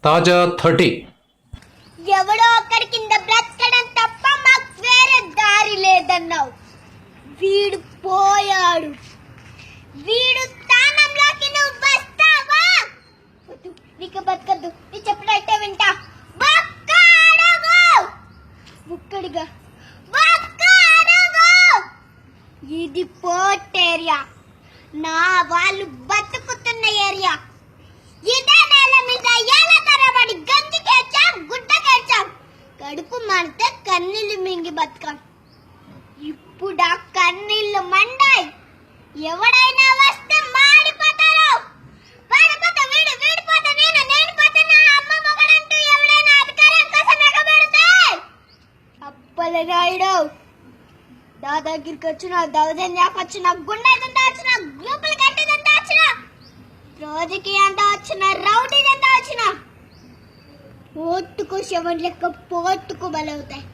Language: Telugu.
తాజా 30. ఎవడో ఒక్కడి కింద బ్రతకడం తప్ప మాకు వేరే దారి లేదన్నావు. వీడు పోయాడు. వీడు స్థానంలోకి నువ్వు వస్తావా? నీకు బతకద్దు. నీ చెప్పినట్టే వింటా. బుక్కడిగా ఇది పోర్ట్ ఏరియా. నా వాళ్ళు బతుకుతున్న ఏరియా. ఇదే నేల మీద ఏళ్ళ తరబడి గంజి కేచాం, గుడ్డ కేచాం. కడుపు మంటే కన్నీళ్ళు మింగి బతకాం. ఇప్పుడు ఆ కన్నీళ్ళు మండాయి. ఎవడైనా వస్తే మాడిపోతారు. వాడిపోతా వీడు, వీడిపోతా నేను, నేను పోతా నా అమ్మ మొగడంటూ ఎవడైనా అధికారం కోసం ఎగబడితే అప్పలనాయుడు దాదాగిరికి వచ్చిన, దౌర్జన్యానికి వచ్చిన, గుండెదంతా వచ్చిన, గ్రూపులు కట్టేదంతా వచ్చిన, రాజకీయంతా వచ్చిన, రౌడీదంతా వచ్చిన, ఓటుకు శవం లెక్క పోటుకు బలవుతాయి.